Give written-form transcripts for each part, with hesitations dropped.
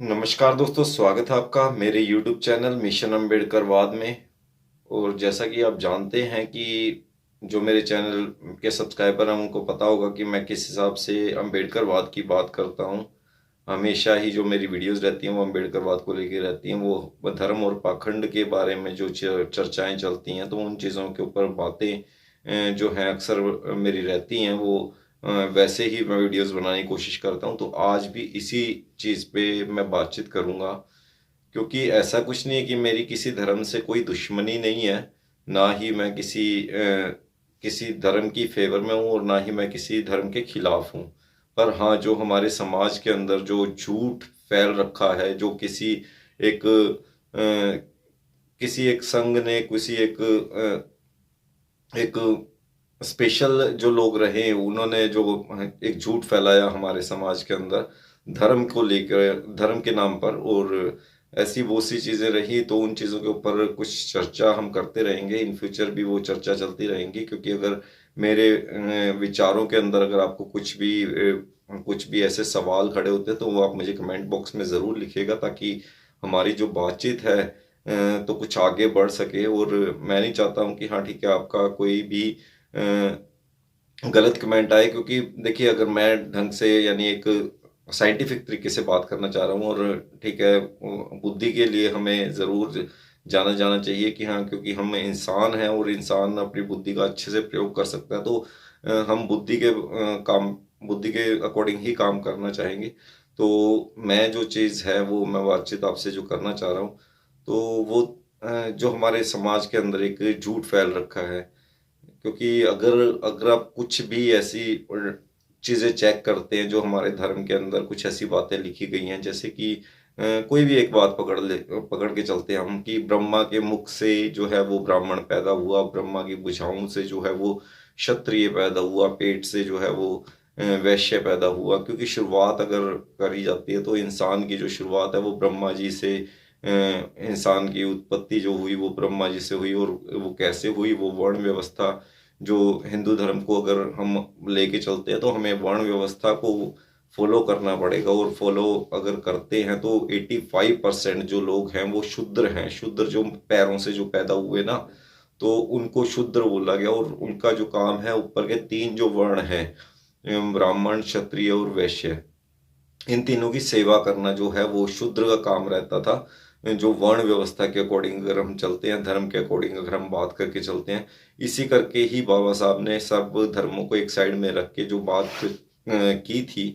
नमस्कार दोस्तों, स्वागत है आपका मेरे YouTube चैनल मिशन अम्बेडकरवाद में। और जैसा कि आप जानते हैं कि जो मेरे चैनल के सब्सक्राइबर हैं उनको पता होगा कि मैं किस हिसाब से अम्बेडकरवाद की बात करता हूं। हमेशा ही जो मेरी वीडियोस रहती हैं वो अम्बेडकरवाद को लेकर रहती हैं। वो धर्म और पाखंड के बारे में जो चर्चाएं चलती हैं, तो उन चीज़ों के ऊपर बातें जो हैं अक्सर मेरी रहती हैं। वो वैसे ही मैं वीडियोस बनाने की कोशिश करता हूं। तो आज भी इसी चीज़ पे मैं बातचीत करूंगा, क्योंकि ऐसा कुछ नहीं है कि मेरी किसी धर्म से कोई दुश्मनी नहीं है। ना ही मैं किसी धर्म की फेवर में हूँ और ना ही मैं किसी धर्म के खिलाफ हूँ। पर हाँ, जो हमारे समाज के अंदर जो झूठ फैल रखा है, जो एक किसी एक संघ ने, एक स्पेशल जो लोग रहे, उन्होंने जो एक झूठ फैलाया हमारे समाज के अंदर धर्म को लेकर, धर्म के नाम पर। और ऐसी बहुत सी चीज़ें रही, तो उन चीज़ों के ऊपर कुछ चर्चा हम करते रहेंगे। इन फ्यूचर भी वो चर्चा चलती रहेंगी, क्योंकि अगर मेरे विचारों के अंदर अगर आपको कुछ भी ऐसे सवाल खड़े होते हैं, तो वो आप मुझे कमेंट बॉक्स में ज़रूर लिखिएगा, ताकि हमारी जो बातचीत है तो कुछ आगे बढ़ सके। और मैं नहीं चाहता हूँ कि हाँ ठीक है, आपका कोई भी गलत कमेंट आए, क्योंकि देखिए, अगर मैं ढंग से यानी एक साइंटिफिक तरीके से बात करना चाह रहा हूँ, और ठीक है, बुद्धि के लिए हमें ज़रूर जाना जाना चाहिए कि हाँ, क्योंकि हम इंसान हैं और इंसान अपनी बुद्धि का अच्छे से प्रयोग कर सकता है। तो हम बुद्धि के अकॉर्डिंग ही काम करना चाहेंगे। तो मैं जो चीज़ है वो मैं बातचीत आपसे जो करना चाह रहा हूँ, तो वो जो हमारे समाज के अंदर एक झूठ फैल रखा है। क्योंकि अगर अगर आप कुछ भी ऐसी चीज़ें चेक करते हैं जो हमारे धर्म के अंदर कुछ ऐसी बातें लिखी गई हैं, जैसे कि कोई भी एक बात पकड़ के चलते हैं हम, कि ब्रह्मा के मुख से जो है वो ब्राह्मण पैदा हुआ, ब्रह्मा की भुजाओं से जो है वो क्षत्रिय पैदा हुआ, पेट से जो है वो वैश्य पैदा हुआ। क्योंकि शुरुआत अगर करी जाती है, तो इंसान की जो शुरुआत है वो ब्रह्मा जी से, इंसान की उत्पत्ति जो हुई वो ब्रह्मा जी से हुई। और वो कैसे हुई, वो वर्ण व्यवस्था, जो हिंदू धर्म को अगर हम लेके चलते हैं, तो हमें वर्ण व्यवस्था को फॉलो करना पड़ेगा। और फॉलो अगर करते हैं तो 85% जो लोग हैं वो शूद्र हैं। शूद्र जो पैरों से जो पैदा हुए ना, तो उनको शूद्र बोला गया। और उनका जो काम है, ऊपर के तीन जो वर्ण हैं, ब्राह्मण, क्षत्रिय और वैश्य, इन तीनों की सेवा करना जो है वो शूद्र का काम रहता था। जो वर्ण व्यवस्था के अकॉर्डिंग अगर हम चलते हैं, धर्म के अकॉर्डिंग अगर हम बात करके चलते हैं, इसी करके ही बाबा साहब ने सब धर्मों को एक साइड में रख के जो बात की थी,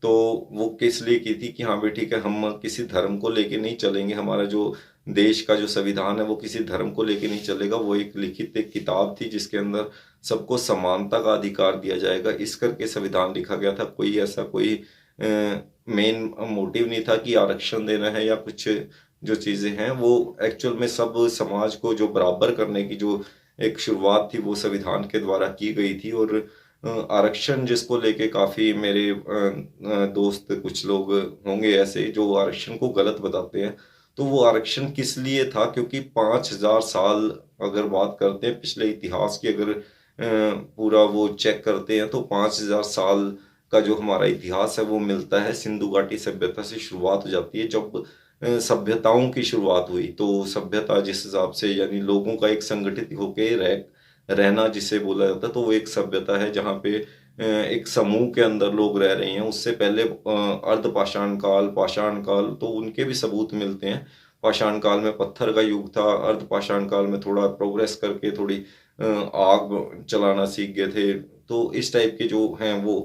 तो वो किस लिए की थी कि हाँ भाई ठीक है, हम किसी धर्म को लेके नहीं चलेंगे। हमारा जो देश का जो संविधान है वो किसी धर्म को लेके नहीं चलेगा। वो एक लिखित एक किताब थी जिसके अंदर सबको समानता का अधिकार दिया जाएगा, इस करके संविधान लिखा गया था। कोई ऐसा कोई मेन मोटिव नहीं था कि आरक्षण देना है या कुछ। जो चीज़ें हैं वो एक्चुअल में सब समाज को जो बराबर करने की जो एक शुरुआत थी, वो संविधान के द्वारा की गई थी। और आरक्षण जिसको लेके काफ़ी मेरे दोस्त कुछ लोग होंगे ऐसे जो आरक्षण को गलत बताते हैं। तो वो आरक्षण किस लिए था, क्योंकि 5,000 साल अगर बात करते हैं पिछले इतिहास की, अगर पूरा वो चेक करते हैं, तो 5,000 साल का जो हमारा इतिहास है वो मिलता है सिंधु घाटी सभ्यता से। शुरुआत हो जाती है जब सभ्यताओं की शुरुआत हुई। तो सभ्यता जिस हिसाब से, यानी लोगों का एक संगठित होके रहना जिसे बोला जाता है, तो वो एक सभ्यता है जहाँ पे एक समूह के अंदर लोग रह रहे हैं। उससे पहले अर्ध पाषाण काल, पाषाण काल, तो उनके भी सबूत मिलते हैं। पाषाण काल में पत्थर का युग था, अर्ध पाषाण काल में थोड़ा प्रोग्रेस करके थोड़ी आग चलाना सीख गए थे। तो इस टाइप के जो हैं वो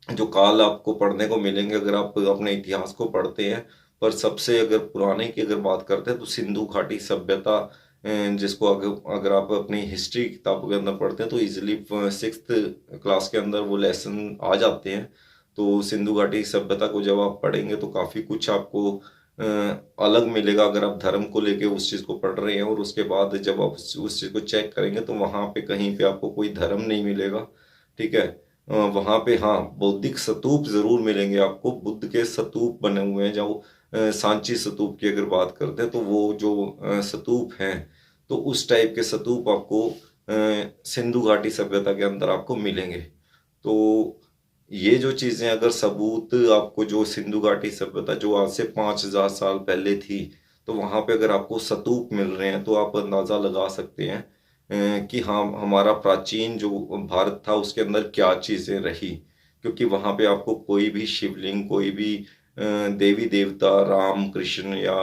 जो काल आपको पढ़ने को मिलेंगे अगर आप अपने इतिहास को पढ़ते हैं। पर सबसे अगर पुराने की अगर बात करते हैं, तो सिंधु घाटी सभ्यता, जिसको अगर आप अपनी हिस्ट्री किताबों के अंदर पढ़ते हैं, तो इजीली 6th क्लास के अंदर वो लेसन आ जाते हैं। तो सिंधु घाटी सभ्यता को जब आप पढ़ेंगे तो काफ़ी कुछ आपको अलग मिलेगा, अगर आप धर्म को लेके उस चीज़ को पढ़ रहे हैं। और उसके बाद जब आप उस चीज़ को चेक करेंगे, तो वहाँ पे कहीं पे आपको कोई धर्म नहीं मिलेगा। ठीक है, वहाँ पे हाँ, बौद्धिक स्तूप जरूर मिलेंगे आपको। बुद्ध के स्तूप बने हुए हैं, जो सांची स्तूप की अगर बात करते हैं, तो वो जो स्तूप हैं, तो उस टाइप के स्तूप आपको सिंधु घाटी सभ्यता के अंदर आपको मिलेंगे। तो ये जो चीजें अगर सबूत आपको, जो सिंधु घाटी सभ्यता जो आज से 5,000 साल पहले थी, तो वहां पे अगर आपको स्तूप मिल रहे हैं तो आप अंदाजा लगा सकते हैं कि हाँ, हमारा प्राचीन जो भारत था उसके अंदर क्या चीजें रही। क्योंकि वहां पे आपको कोई भी शिवलिंग, कोई भी देवी देवता, राम कृष्ण या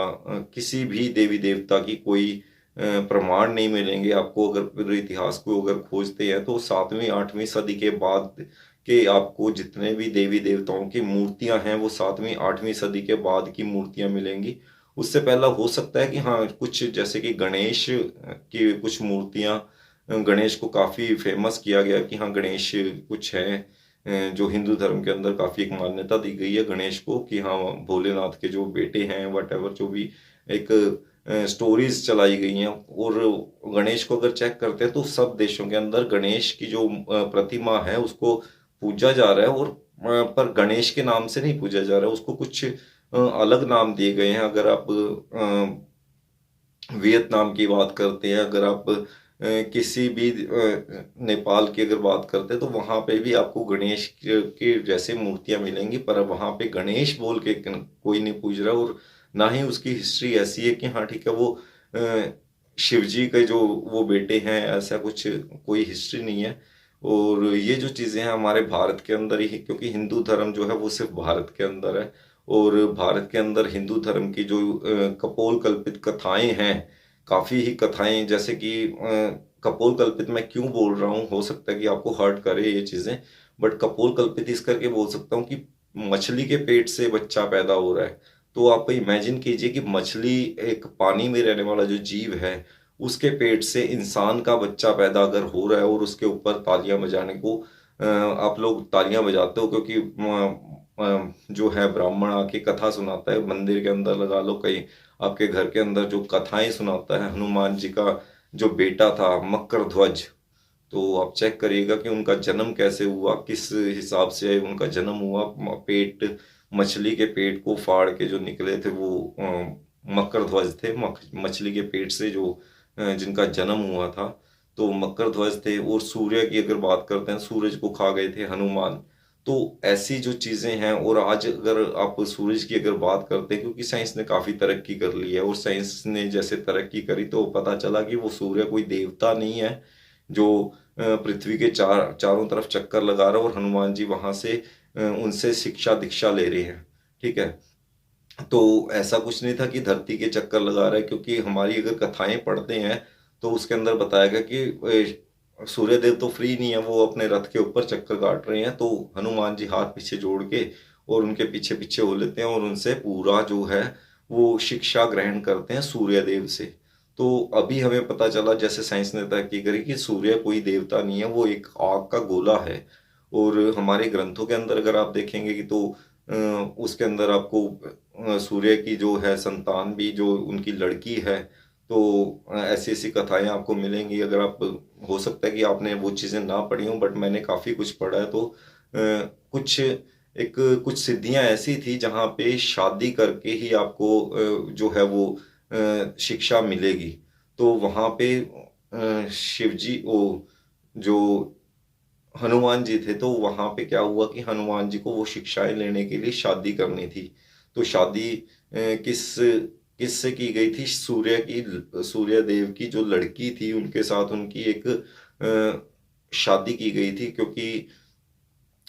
किसी भी देवी देवता की कोई प्रमाण नहीं मिलेंगे आपको। अगर पूरे इतिहास को अगर खोजते हैं तो 7वीं 8वीं सदी के बाद के आपको जितने भी देवी देवताओं की मूर्तियां हैं वो 7वीं 8वीं सदी के बाद की मूर्तियां मिलेंगी। उससे पहला हो सकता है कि हाँ, कुछ जैसे कि गणेश की कुछ मूर्तियां, गणेश को काफी फेमस किया गया कि हाँ गणेश कुछ है, जो हिंदू धर्म के अंदर काफी एक मान्यता दी गई है गणेश को कि हाँ भोलेनाथ के जो बेटे हैं, वट एवर जो भी एक स्टोरीज चलाई गई हैं। और गणेश को अगर चेक करते हैं तो सब देशों के अंदर गणेश की जो प्रतिमा है उसको पूजा जा रहा है। और पर गणेश के नाम से नहीं पूजा जा रहा है, उसको कुछ अलग नाम दिए गए हैं। अगर आप वियतनाम की बात करते हैं, अगर आप किसी भी नेपाल की अगर बात करते हैं तो वहां पे भी आपको गणेश के जैसे मूर्तियां मिलेंगी, पर वहां पे गणेश बोल के कोई नहीं पूज रहा। और ना ही उसकी हिस्ट्री ऐसी है कि हाँ ठीक है वो शिव जी के जो वो बेटे हैं, ऐसा कुछ कोई हिस्ट्री नहीं है। और ये जो चीजें हैं हमारे भारत के अंदर ही, क्योंकि हिंदू धर्म जो है वो सिर्फ भारत के अंदर है। और भारत के अंदर हिंदू धर्म की जो कपोल कल्पित कथाएं हैं, काफी ही कथाएं, जैसे कि कपोल कल्पित मैं क्यों बोल रहा हूँ, हो सकता है कि आपको हर्ट करे ये चीजें, बट कपोल कल्पित इस करके बोल सकता हूँ कि मछली के पेट से बच्चा पैदा हो रहा है। तो आप इमेजिन कीजिए कि मछली एक पानी में रहने वाला जो जीव है, उसके पेट से इंसान का बच्चा पैदा अगर हो रहा है, और उसके ऊपर तालियां बजाने को आप लोग तालियां बजाते हो क्योंकि जो है ब्राह्मण आके कथा सुनाता है मंदिर के अंदर, लगा लो कहीं आपके घर के अंदर जो कथाएं सुनाता है हनुमान जी का जो बेटा था मकर ध्वज। तो आप चेक करिएगा कि उनका जन्म कैसे हुआ, किस हिसाब से उनका जन्म हुआ। पेट, मछली के पेट को फाड़ के जो निकले थे वो मकर ध्वज थे। मछली के पेट से जो जिनका जन्म हुआ था तो मकर ध्वज थे। और सूर्य की अगर बात करते हैं, सूरज को खा गए थे हनुमान। तो ऐसी जो चीजें हैं, और आज अगर आप सूरज की अगर बात करते हैं, क्योंकि साइंस ने काफी तरक्की कर ली है, और साइंस ने जैसे तरक्की करी तो पता चला कि वो सूर्य कोई देवता नहीं है जो पृथ्वी के चारों तरफ चक्कर लगा रहा है, और हनुमान जी वहां से उनसे शिक्षा दीक्षा ले रहे हैं। ठीक है, तो ऐसा कुछ नहीं था कि धरती के चक्कर लगा रहा है, क्योंकि हमारी अगर कथाएं पढ़ते हैं तो उसके अंदर बताया गया कि सूर्य देव तो फ्री नहीं है, वो अपने रथ के ऊपर चक्कर काट रहे हैं। तो हनुमान जी हाथ पीछे जोड़ के और उनके पीछे पीछे हो लेते हैं, और उनसे पूरा जो है वो शिक्षा ग्रहण करते हैं सूर्य देव से। तो अभी हमें पता चला, जैसे साइंस ने तरक्की करी, कि सूर्य कोई देवता नहीं है, वो एक आग का गोला है। और हमारे ग्रंथों के अंदर अगर आप देखेंगे कि तो उसके अंदर आपको सूर्य की जो है संतान भी जो उनकी लड़की है। तो ऐसी ऐसी कथाएं आपको मिलेंगी। अगर आप, हो सकता है कि आपने वो चीजें ना पढ़ी हो, बट मैंने काफी कुछ पढ़ा है। तो कुछ एक कुछ सिद्धियां ऐसी थी जहाँ पे शादी करके ही आपको जो है वो शिक्षा मिलेगी। तो वहां पे शिव जी, वो जो हनुमान जी थे, तो वहां पे क्या हुआ कि हनुमान जी को वो शिक्षाएं लेने के लिए शादी करनी थी। तो शादी किस किससे की गई थी? सूर्य देव की जो लड़की थी उनके साथ उनकी एक शादी की गई थी। क्योंकि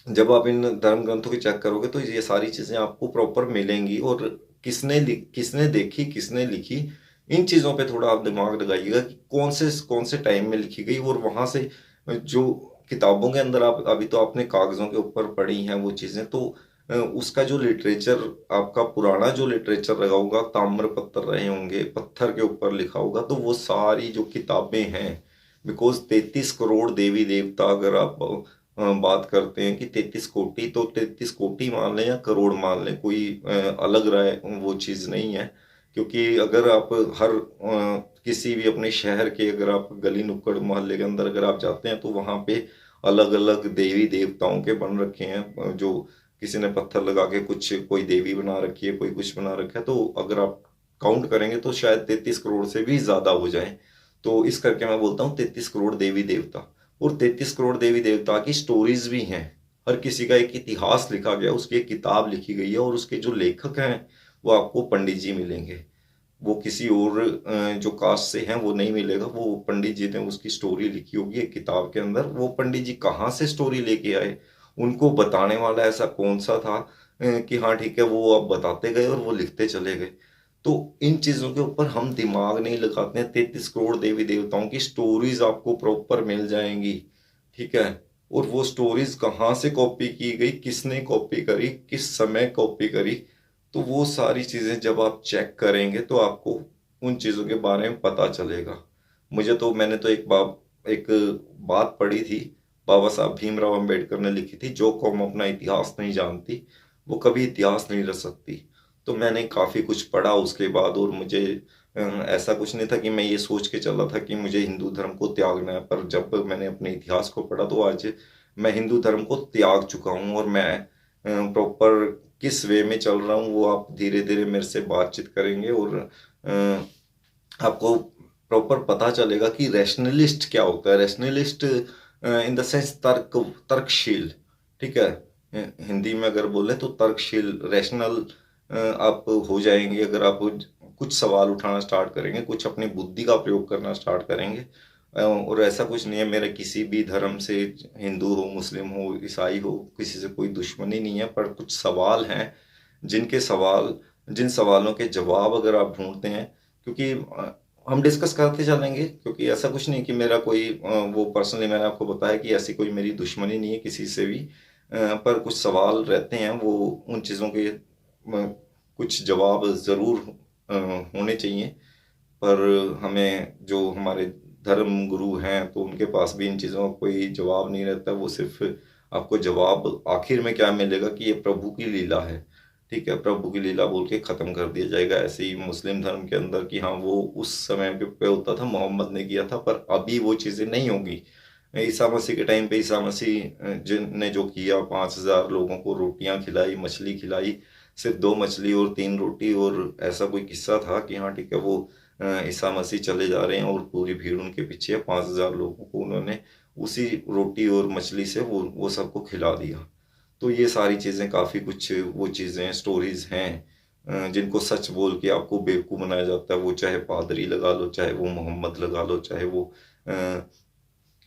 जब आप इन धर्म ग्रंथों की चेक करोगे तो ये सारी चीजें आपको प्रॉपर मिलेंगी। और किसने देखी, किसने लिखी, इन चीजों पे थोड़ा आप दिमाग लगाइएगा कि कौन से टाइम में लिखी गई। और वहां से जो किताबों के अंदर आप अभी तो आपने कागजों के ऊपर पढ़ी हैं वो चीजें, तो उसका जो लिटरेचर, आपका पुराना जो लिटरेचर रहा होगा, ताम्र पत्र रहे होंगे, पत्थर के ऊपर लिखा होगा, तो वो सारी जो किताबें हैं, बिकॉज 33 करोड़ देवी देवता, अगर आप बात करते हैं कि 33 कोटि, तो 33 कोटि मान लें या करोड़ मान लें, कोई अलग राय वो चीज़ नहीं है। क्योंकि अगर आप हर किसी भी अपने शहर के, अगर आप गली नुक्कड़ मोहल्ले के अंदर अगर आप जाते हैं तो वहाँ पे अलग अलग देवी देवताओं के बन रखे हैं। जो किसी ने पत्थर लगा के कुछ, कोई देवी बना रखी है, कोई कुछ बना रखा है। तो अगर आप काउंट करेंगे तो शायद 33 करोड़ से भी ज्यादा हो जाए। तो इस करके मैं बोलता हूँ 33 करोड़ देवी देवता। और 33 करोड़ देवी देवता की स्टोरीज भी हैं। हर किसी का एक इतिहास लिखा गया, उसकी एक किताब लिखी गई है, और उसके जो लेखक हैं वो आपको पंडित जी मिलेंगे। वो किसी और जो कास्ट से हैं वो नहीं मिलेगा। वो पंडित जी ने उसकी स्टोरी लिखी होगी एक किताब के अंदर। वो पंडित जी कहाँ से स्टोरी लेके आए, उनको बताने वाला ऐसा कौन सा था कि हाँ ठीक है, वो अब बताते गए और वो लिखते चले गए। तो इन चीजों के ऊपर हम दिमाग नहीं लगाते हैं। 33 करोड़ देवी देवताओं की स्टोरीज आपको प्रॉपर मिल जाएंगी, ठीक है। और वो स्टोरीज कहाँ से कॉपी की गई, किसने कॉपी करी, किस समय कॉपी करी, तो वो सारी चीजें जब आप चेक करेंगे तो आपको उन चीजों के बारे में पता चलेगा। मैंने तो एक बात पढ़ी थी, बाबा साहब भीमराव अंबेडकर ने लिखी थी, जो कौम अपना इतिहास नहीं जानती वो कभी इतिहास नहीं रच सकती। तो मैंने काफी कुछ पढ़ा उसके बाद, और मुझे ऐसा कुछ नहीं था कि मैं ये सोच के चला था कि मुझे हिंदू धर्म को त्यागना है, पर जब मैंने अपने इतिहास को पढ़ा तो आज मैं हिंदू धर्म को त्याग चुका हूँ। और मैं प्रॉपर किस वे में चल रहा हूँ वो आप धीरे धीरे मेरे से बातचीत करेंगे, और आपको प्रॉपर पता चलेगा कि रैशनलिस्ट क्या होता है। रैशनलिस्ट इन द सेंस तर्कशील, ठीक है। हिंदी में अगर बोले तो तर्कशील, रैशनल आप हो जाएंगे अगर आप कुछ सवाल उठाना स्टार्ट करेंगे, कुछ अपनी बुद्धि का प्रयोग करना स्टार्ट करेंगे। और ऐसा कुछ नहीं है, मेरे किसी भी धर्म से, हिंदू हो, मुस्लिम हो, ईसाई हो, किसी से कोई दुश्मनी नहीं है। पर कुछ सवाल हैं जिन सवालों के जवाब अगर आप ढूंढते हैं, क्योंकि हम डिस्कस करते चलेंगे, क्योंकि ऐसा कुछ नहीं कि मेरा कोई वो पर्सनली मैंने आपको बताया कि ऐसी कोई मेरी दुश्मनी नहीं है किसी से भी। पर कुछ सवाल रहते हैं, वो उन चीज़ों के कुछ जवाब ज़रूर होने चाहिए। पर हमें जो हमारे धर्म गुरु हैं तो उनके पास भी इन चीज़ों का कोई जवाब नहीं रहता। वो सिर्फ आपको जवाब आखिर में क्या मिलेगा कि ये प्रभु की लीला है, ठीक है, प्रभु की लीला बोल के ख़त्म कर दिया जाएगा। ऐसे ही मुस्लिम धर्म के अंदर कि हाँ वो उस समय पे होता था, मोहम्मद ने किया था, पर अभी वो चीज़ें नहीं होंगी। ईसा मसीह के टाइम पे ईसा मसीह जिनने जो किया, 5,000 लोगों को रोटियां खिलाई, मछली खिलाई, सिर्फ 2 मछली और 3 रोटी, और ऐसा कोई किस्सा था कि हाँ ठीक है वो ईसा मसीह चले जा रहे हैं और पूरी भीड़ उनके पीछे है, 5,000 लोगों को उन्होंने उसी रोटी और मछली से वो सबको खिला दिया। तो ये सारी चीज़ें काफ़ी कुछ वो चीज़ें स्टोरीज हैं जिनको सच बोल के आपको बेवकूफ़ बनाया जाता है। वो चाहे पादरी लगा लो, चाहे वो मोहम्मद लगा लो, चाहे वो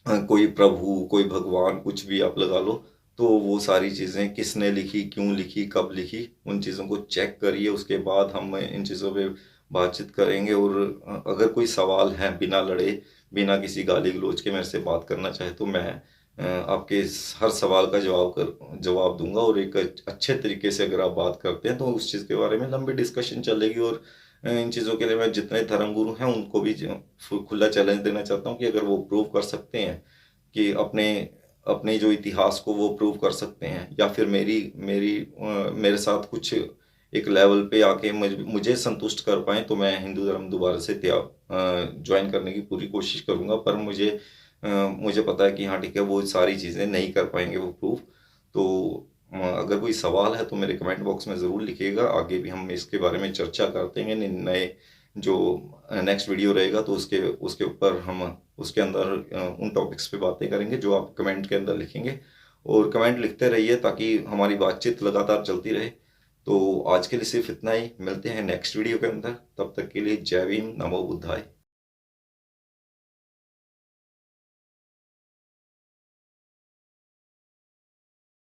कोई प्रभु, कोई भगवान, कुछ भी आप लगा लो। तो वो सारी चीज़ें किसने लिखी, क्यों लिखी, कब लिखी, उन चीज़ों को चेक करिए, उसके बाद हम इन चीज़ों पे बातचीत करेंगे। और अगर कोई सवाल है बिना लड़े, बिना किसी गाली गलौज के मेरे से बात करना चाहे तो मैं आपके हर सवाल का जवाब दूंगा। और एक अच्छे तरीके से अगर आप बात करते हैं तो उस चीज़ के बारे में लंबी डिस्कशन चलेगी। और इन चीज़ों के लिए मैं जितने धर्मगुरु हैं उनको भी खुला चैलेंज देना चाहता हूँ कि अगर वो प्रूव कर सकते हैं कि अपने अपने जो इतिहास को वो प्रूव कर सकते हैं, या फिर मेरे साथ कुछ एक लेवल पे आके मुझे संतुष्ट कर पाए, तो मैं हिंदू धर्म दोबारा से ज्वाइन करने की पूरी कोशिश करूंगा। पर मुझे पता है कि हाँ ठीक है वो सारी चीज़ें नहीं कर पाएंगे वो प्रूफ। तो अगर कोई सवाल है तो मेरे कमेंट बॉक्स में ज़रूर लिखिएगा, आगे भी हम इसके बारे में चर्चा करते हैं। नए जो नेक्स्ट वीडियो रहेगा तो उसके ऊपर हम उसके अंदर उन टॉपिक्स पे बातें करेंगे जो आप कमेंट के अंदर लिखेंगे। और कमेंट लिखते रहिए ताकि हमारी बातचीत लगातार चलती रहे। तो आज के लिए सिर्फ इतना ही, मिलते हैं नेक्स्ट वीडियो के अंदर, तब तक के लिए जय भीम, नमो बुद्धाय।